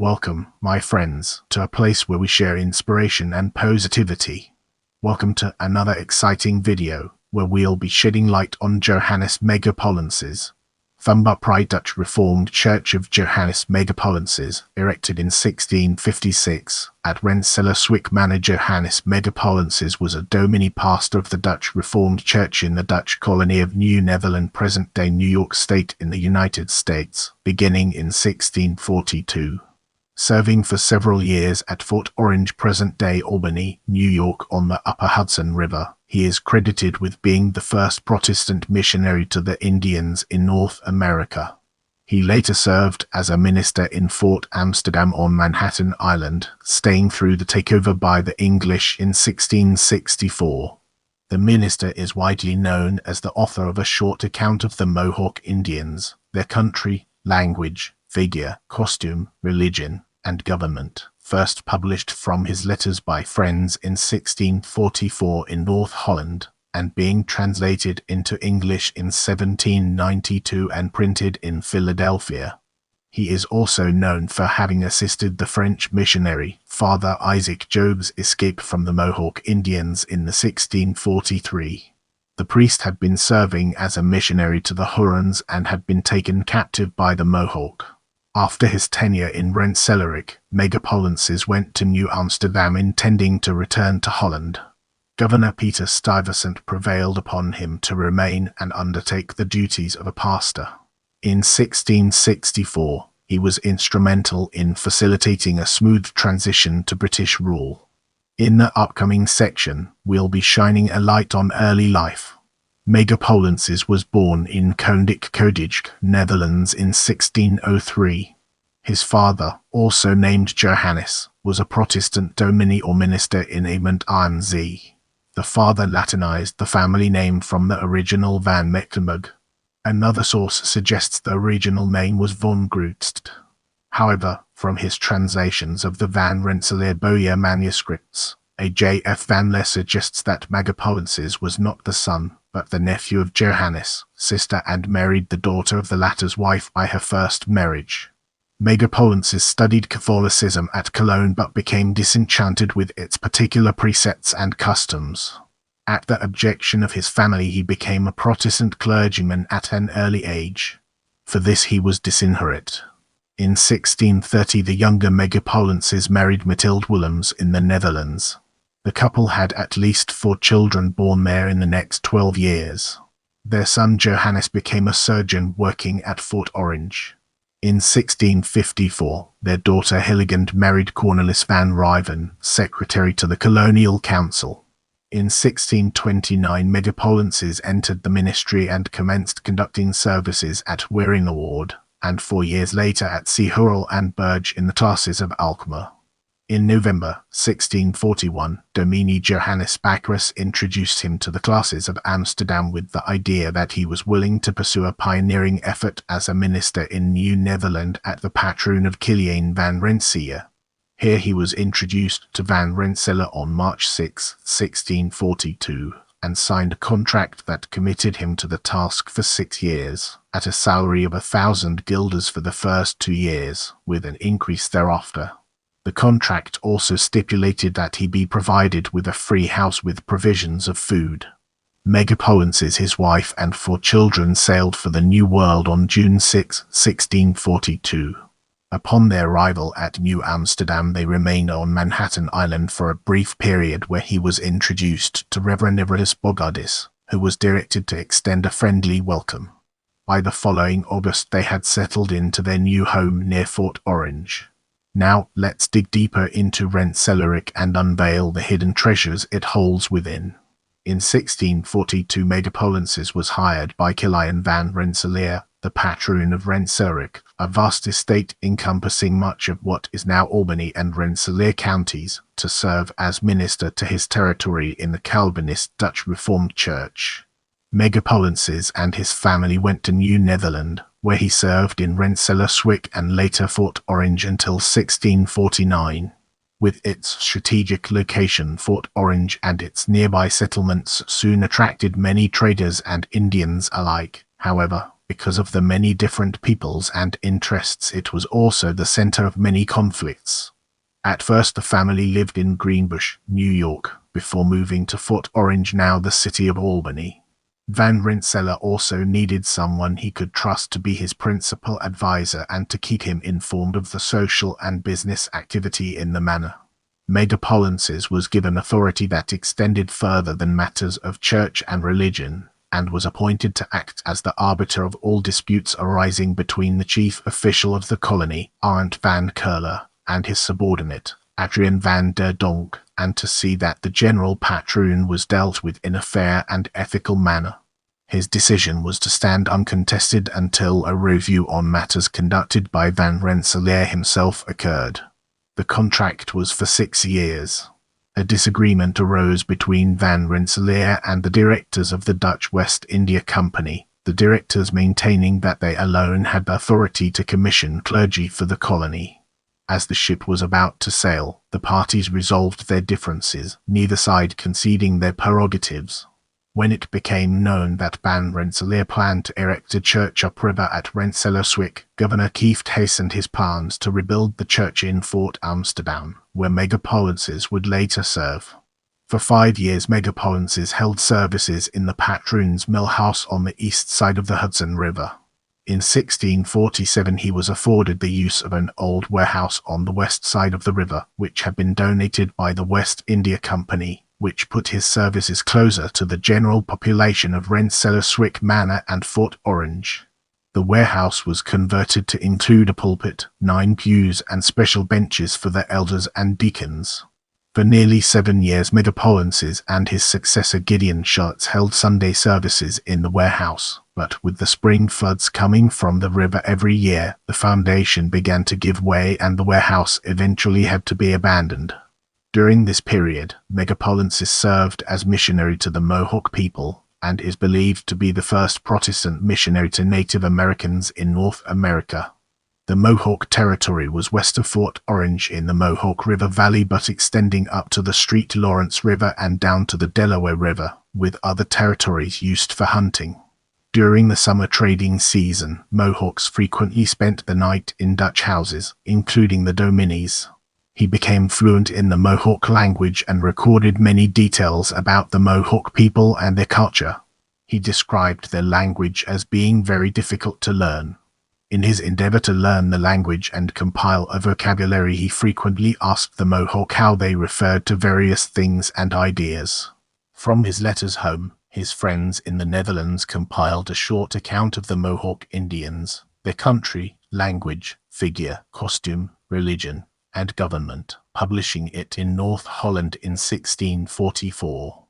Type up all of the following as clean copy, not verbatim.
Welcome, my friends, to a place where we share inspiration and positivity. Welcome to another exciting video, where we'll be shedding light on Johannes Megapolensis. From the Dutch Reformed Church of Johannes Megapolensis, erected in 1656, at Rensselaerswyck Mannor. Johannes Megapolensis was a dominie pastor of the Dutch Reformed Church in the Dutch colony of New Netherland, present-day New York State in the United States, beginning in 1642. Serving for several years at Fort Orange, present-day Albany, New York on the upper Hudson River, he is credited with being the first Protestant missionary to the Indians in North America. He later served as a minister in Fort Amsterdam on Manhattan Island, staying through the takeover by the English in 1664. The minister is widely known as the author of a short account of the Mohawk Indians, their country, language, figure, costume, religion, and government, first published from his letters by friends in 1644 in North Holland, and being translated into English in 1792 and printed in Philadelphia. He is also known for having assisted the French missionary, Father Isaac Jogues, escape from the Mohawk Indians in the 1643. The priest had been serving as a missionary to the Hurons and had been taken captive by the Mohawk. After his tenure in Rensselaerwyck, Megapolensis went to New Amsterdam intending to return to Holland. Governor Peter Stuyvesant prevailed upon him to remain and undertake the duties of a pastor. In 1664, he was instrumental in facilitating a smooth transition to British rule. In the upcoming section, we'll be shining a light on early life. Megapolensis was born in Koninklijke, Netherlands in 1603. His father, also named Johannes, was a Protestant dominie or minister in Emond aan Zee. The father Latinized the family name from the original Van Mecklenburg. Another source suggests the original name was von Grootst. However, from his translations of the Van Rensselaerwyck manuscripts, A. J. F. Van Leer suggests that Megapolensis was not the son, but the nephew of Johannes' sister, and married the daughter of the latter's wife by her first marriage. Megapolensis studied Catholicism at Cologne but became disenchanted with its particular precepts and customs. At the objection of his family, he became a Protestant clergyman at an early age. For this he was disinherit. In 1630 the younger Megapolensis married Mathilde Willems in the Netherlands. The couple had at least 4 children born there in the next 12 years. Their son Johannes became a surgeon working at Fort Orange. In 1654, their daughter Hillegand married Cornelis van Riven, secretary to the Colonial Council. In 1629 Megapolensis entered the ministry and commenced conducting services at Weerinaward, and 4 years later at Seehurl and Burge in the classes of Alkmaar. In November 1641, dominie Johannes Megapolensis introduced him to the classes of Amsterdam with the idea that he was willing to pursue a pioneering effort as a minister in New Netherland at the patroon of Kiliaan van Rensselaer. Here he was introduced to Van Rensselaer on March 6, 1642, and signed a contract that committed him to the task for 6 years, at a salary of 1,000 guilders for the first 2 years, with an increase thereafter. The contract also stipulated that he be provided with a free house with provisions of food. Megapolensis, his wife, and 4 children sailed for the New World on June 6, 1642. Upon their arrival at New Amsterdam, they remained on Manhattan Island for a brief period where he was introduced to Reverend Bogadis, who was directed to extend a friendly welcome. By the following August they had settled into their new home near Fort Orange. Now, let's dig deeper into Rensselaerwyck and unveil the hidden treasures it holds within. In 1642 Megapolensis was hired by Kiliaan van Rensselaer, the patroon of Rensselaerwyck, a vast estate encompassing much of what is now Albany and Rensselaer counties, to serve as minister to his territory in the Calvinist Dutch Reformed Church. Megapolensis and his family went to New Netherland, where he served in Rensselaerswyck and later Fort Orange until 1649. With its strategic location, Fort Orange and its nearby settlements soon attracted many traders and Indians alike. However, Because of the many different peoples and interests, it was also the center of many conflicts. At first the family lived in Greenbush, New York, before moving to Fort Orange, now the city of Albany. Van Rensselaer also needed someone he could trust to be his principal advisor and to keep him informed of the social and business activity in the manor. Megapolensis was given authority that extended further than matters of church and religion, and was appointed to act as the arbiter of all disputes arising between the chief official of the colony, Arndt van Curler, and his subordinate, Adrian van der Donk, and to see that the general patroon was dealt with in a fair and ethical manner. His decision was to stand uncontested until a review on matters conducted by Van Rensselaer himself occurred. The contract was for 6 years. A disagreement arose between Van Rensselaer and the directors of the Dutch West India Company, the directors maintaining that they alone had the authority to commission clergy for the colony. As the ship was about to sail, the parties resolved their differences, neither side conceding their prerogatives. When it became known that Van Rensselaer planned to erect a church upriver at Rensselaerswyck, Governor Kieft hastened his plans to rebuild the church in Fort Amsterdam, where Megapolensis would later serve. For 5 years Megapolensis held services in the patroon's mill house on the east side of the Hudson River. In 1647 he was afforded the use of an old warehouse on the west side of the river, which had been donated by the West India Company, which put his services closer to the general population of Rensselaerswyck Manor and Fort Orange. The warehouse was converted to include a pulpit, 9 pews, and special benches for the elders and deacons. For nearly 7 years Megapolensis and his successor Gideon Schultz held Sunday services in the warehouse, but with the spring floods coming from the river every year, the foundation began to give way and the warehouse eventually had to be abandoned. During this period, Megapolensis served as missionary to the Mohawk people, and is believed to be the first Protestant missionary to Native Americans in North America. The Mohawk territory was west of Fort Orange in the Mohawk River Valley, but extending up to the St. Lawrence River and down to the Delaware River, with other territories used for hunting. During the summer trading season, Mohawks frequently spent the night in Dutch houses, including the dominies. He became fluent in the Mohawk language and recorded many details about the Mohawk people and their culture. He described their language as being very difficult to learn. In his endeavor to learn the language and compile a vocabulary, he frequently asked the Mohawk how they referred to various things and ideas. From his letters home, his friends in the Netherlands compiled a short account of the Mohawk Indians, their country, language, figure, costume, religion, and government, publishing it in North Holland in 1644.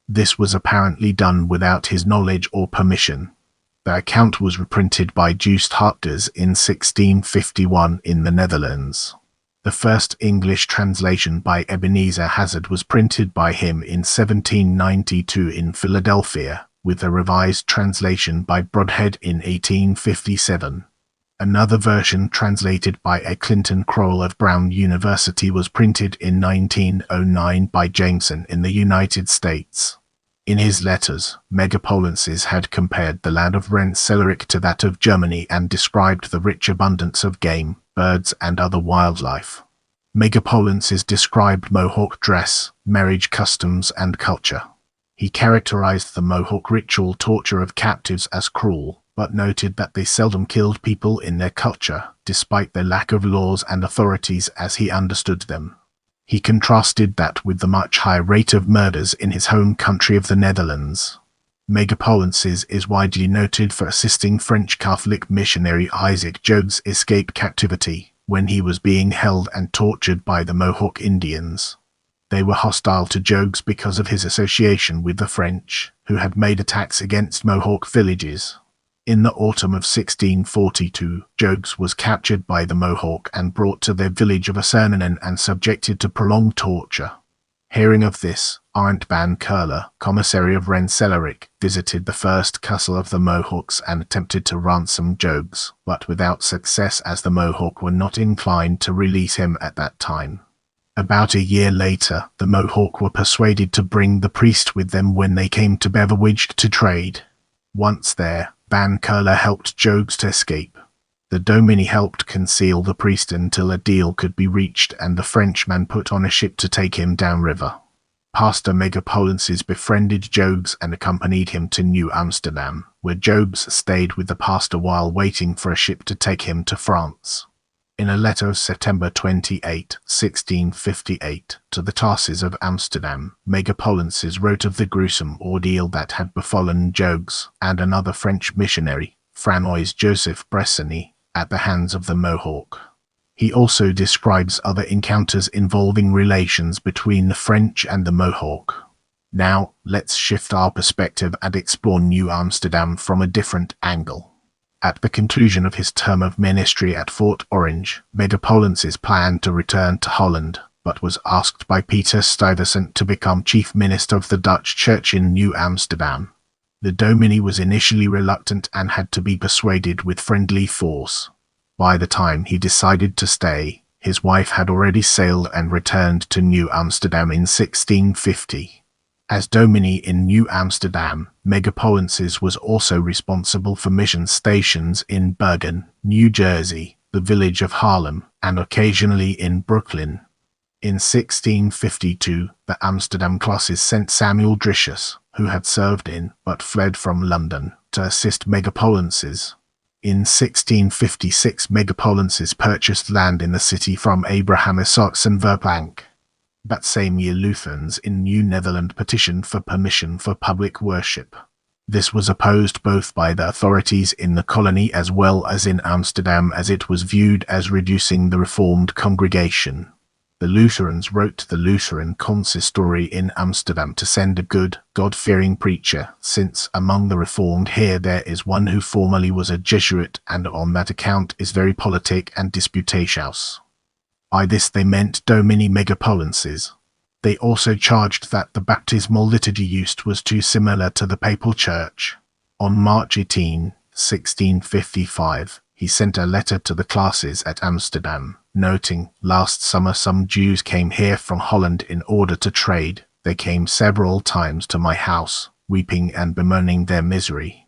This was apparently done without his knowledge or permission. The account was reprinted by Jogues in 1651 in the Netherlands. The first English translation by Ebenezer Hazard was printed by him in 1792 in Philadelphia, with a revised translation by Brodhead in 1857. Another version, translated by a Clinton Crowell of Brown University, was printed in 1909 by Jameson in the United States. In his letters, Megapolensis had compared the land of Rensselaerwyck to that of Germany and described the rich abundance of game, birds, and other wildlife. Megapolensis described Mohawk dress, marriage customs, and culture. He characterized the Mohawk ritual torture of captives as cruel, but noted that they seldom killed people in their culture, despite their lack of laws and authorities as he understood them. He contrasted that with the much higher rate of murders in his home country of the Netherlands. Megapolensis is widely noted for assisting French Catholic missionary Isaac Jogues escape captivity when he was being held and tortured by the Mohawk Indians. They were hostile to Jogues because of his association with the French, who had made attacks against Mohawk villages. In the autumn of 1642, Jogues was captured by the Mohawk and brought to their village of Assernanen and subjected to prolonged torture. Hearing of this, Arndt van Curler, commissary of Rensselaerwyck, visited the first castle of the Mohawks and attempted to ransom Jogues, but without success as the Mohawk were not inclined to release him at that time. About a year later, the Mohawk were persuaded to bring the priest with them when they came to Beverwidge to trade. Once there, Van Curler helped Jogues to escape. The dominie helped conceal the priest until a deal could be reached and the Frenchman put on a ship to take him downriver. Pastor Megapolensis befriended Jogues and accompanied him to New Amsterdam, where Jogues stayed with the pastor while waiting for a ship to take him to France. In a letter of September 28, 1658, to the Tarses of Amsterdam, Megapolensis wrote of the gruesome ordeal that had befallen Jogues and another French missionary, Franois Joseph Bressani, at the hands of the Mohawk. He also describes other encounters involving relations between the French and the Mohawk. Now, let's shift our perspective and explore New Amsterdam from a different angle. At the conclusion of his term of ministry at Fort Orange, Megapolensis planned to return to Holland, but was asked by Peter Stuyvesant to become chief minister of the Dutch Church in New Amsterdam. The dominie was initially reluctant and had to be persuaded with friendly force. By the time he decided to stay, his wife had already sailed and returned to New Amsterdam in 1650. As dominie in New Amsterdam, Megapolensis was also responsible for mission stations in Bergen, New Jersey, the village of Harlem, and occasionally in Brooklyn. In 1652, the Amsterdam classes sent Samuel Dricius, who had served in, but fled from London, to assist Megapolensis. In 1656, Megapolensis purchased land in the city from Abraham Isakson Verplank. That same year, Lutherans in New Netherland petitioned for permission for public worship. This was opposed both by the authorities in the colony as well as in Amsterdam, as it was viewed as reducing the Reformed congregation. The Lutherans wrote to the Lutheran consistory in Amsterdam to send a good, God-fearing preacher, since among the Reformed here there is one who formerly was a Jesuit and on that account is very politic and disputatious. By this they meant Dominie Megapolensis. They also charged that the baptismal liturgy used was too similar to the Papal Church. On March 18, 1655, he sent a letter to the classes at Amsterdam, noting, "Last summer some Jews came here from Holland in order to trade. They came several times to my house, weeping and bemoaning their misery.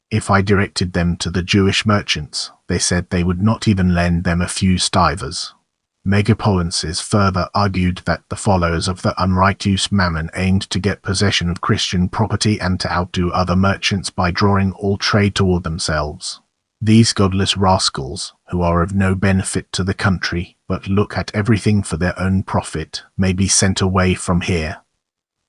If I directed them to the Jewish merchants, they said they would not even lend them a few stivers." Megapolensis further argued that the followers of the unrighteous Mammon aimed to get possession of Christian property and to outdo other merchants by drawing all trade toward themselves. These godless rascals, who are of no benefit to the country, but look at everything for their own profit, may be sent away from here.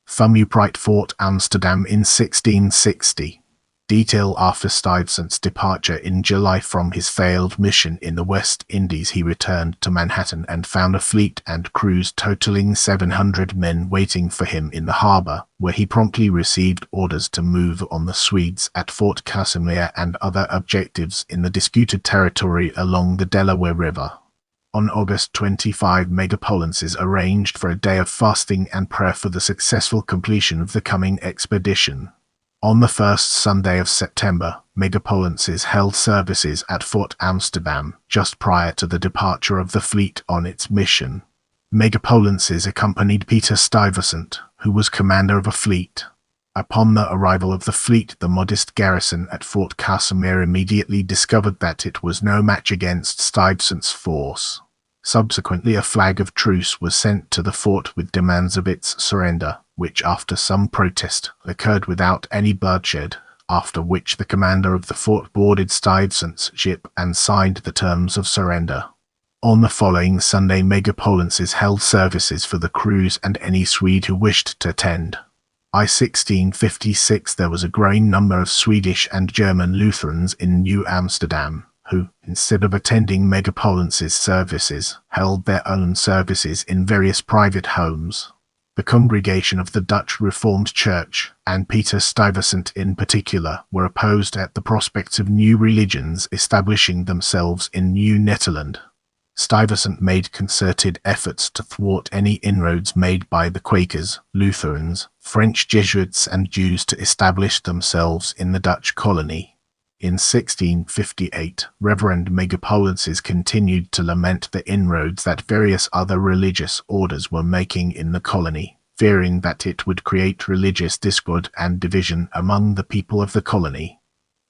Thumb upright Fort Amsterdam in 1660. Detail after Stuyvesant's departure in July from his failed mission in the West Indies, he returned to Manhattan and found a fleet and crews totaling 700 men waiting for him in the harbor, where he promptly received orders to move on the Swedes at Fort Casimir and other objectives in the disputed territory along the Delaware River. On August 25, Megapolensis arranged for a day of fasting and prayer for the successful completion of the coming expedition. On the first Sunday of September, Megapolensis held services at Fort Amsterdam, just prior to the departure of the fleet on its mission. Megapolensis accompanied Peter Stuyvesant, who was commander of a fleet. Upon the arrival of the fleet, the modest garrison at Fort Casimir immediately discovered that it was no match against Stuyvesant's force. Subsequently, a flag of truce was sent to the fort with demands of its surrender, which after some protest occurred without any bloodshed, after which the commander of the fort boarded Stuyvesant's ship and signed the terms of surrender. On the following Sunday, Megapolensis held services for the crews and any Swede who wished to attend. By 1656 there was a growing number of Swedish and German Lutherans in New Amsterdam, who, instead of attending Megapolensis services, held their own services in various private homes. The congregation of the Dutch Reformed Church, and Peter Stuyvesant in particular, were opposed at the prospects of new religions establishing themselves in New Netherland. Stuyvesant made concerted efforts to thwart any inroads made by the Quakers, Lutherans, French Jesuits and Jews to establish themselves in the Dutch colony. In 1658, Reverend Megapolensis continued to lament the inroads that various other religious orders were making in the colony, fearing that it would create religious discord and division among the people of the colony.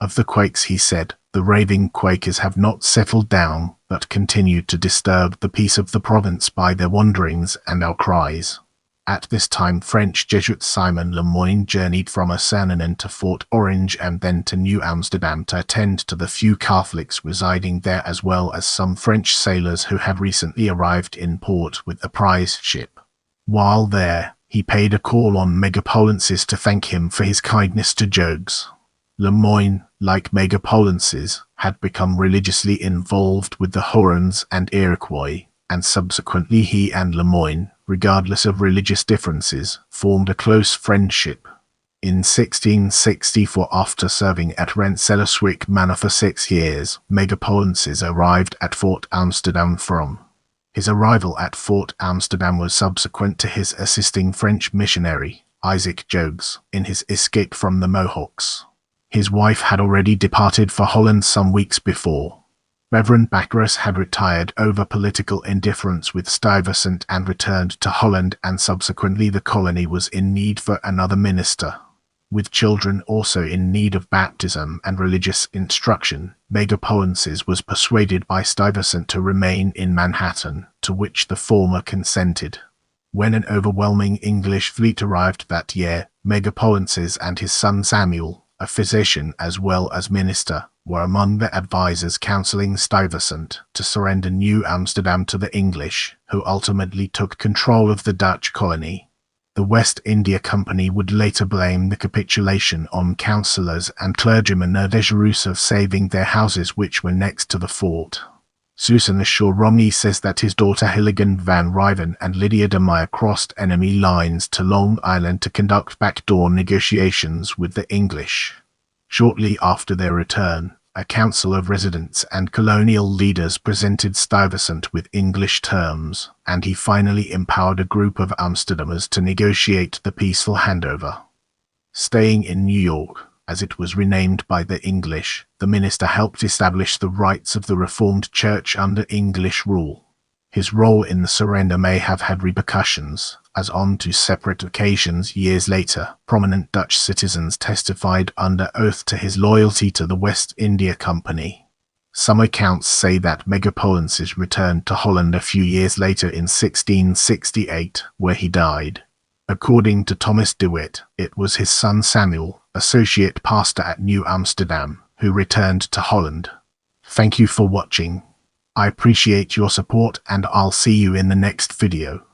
Of the Quakes he said, "The raving Quakers have not settled down, but continued to disturb the peace of the province by their wanderings and outcries." At this time French Jesuit Simon Le Moyne journeyed from Ossernen to Fort Orange and then to New Amsterdam to attend to the few Catholics residing there, as well as some French sailors who had recently arrived in port with a prize ship. While there, he paid a call on Megapolensis to thank him for his kindness to Jogues. Le Moyne, like Megapolensis, had become religiously involved with the Hurons and Iroquois, and subsequently he and Le Moyne, regardless of religious differences, formed a close friendship. In 1664, after serving at Rensselaerswyck Mannor for 6 years, Megapolensis arrived at Fort Amsterdam. His arrival at Fort Amsterdam was subsequent to his assisting French missionary, Isaac Jogues, in his escape from the Mohawks. His wife had already departed for Holland some weeks before. Reverend Bacchus had retired over political indifference with Stuyvesant and returned to Holland, and subsequently the colony was in need for another minister. With children also in need of baptism and religious instruction, Megapolensis was persuaded by Stuyvesant to remain in Manhattan, to which the former consented. When an overwhelming English fleet arrived that year, Megapolensis and his son Samuel, a physician as well as minister, were among the advisors counseling Stuyvesant to surrender New Amsterdam to the English, who ultimately took control of the Dutch colony. The West India Company would later blame the capitulation on councillors and clergymen desirous of saving their houses, which were next to the fort. Susan Shaw Romney says that his daughter Hilligan Van Riven and Lydia de Meyer crossed enemy lines to Long Island to conduct backdoor negotiations with the English. Shortly after their return, a council of residents and colonial leaders presented Stuyvesant with English terms, and he finally empowered a group of Amsterdammers to negotiate the peaceful handover. Staying in New York, as it was renamed by the English, the minister helped establish the rights of the Reformed Church under English rule. His role in the surrender may have had repercussions, as on 2 separate occasions years later, prominent Dutch citizens testified under oath to his loyalty to the West India Company. Some accounts say that Megapolensis returned to Holland a few years later in 1668, where he died. According to Thomas DeWitt, it was his son Samuel, associate pastor at New Amsterdam, who returned to Holland. Thank you for watching. I appreciate your support, and I'll see you in the next video.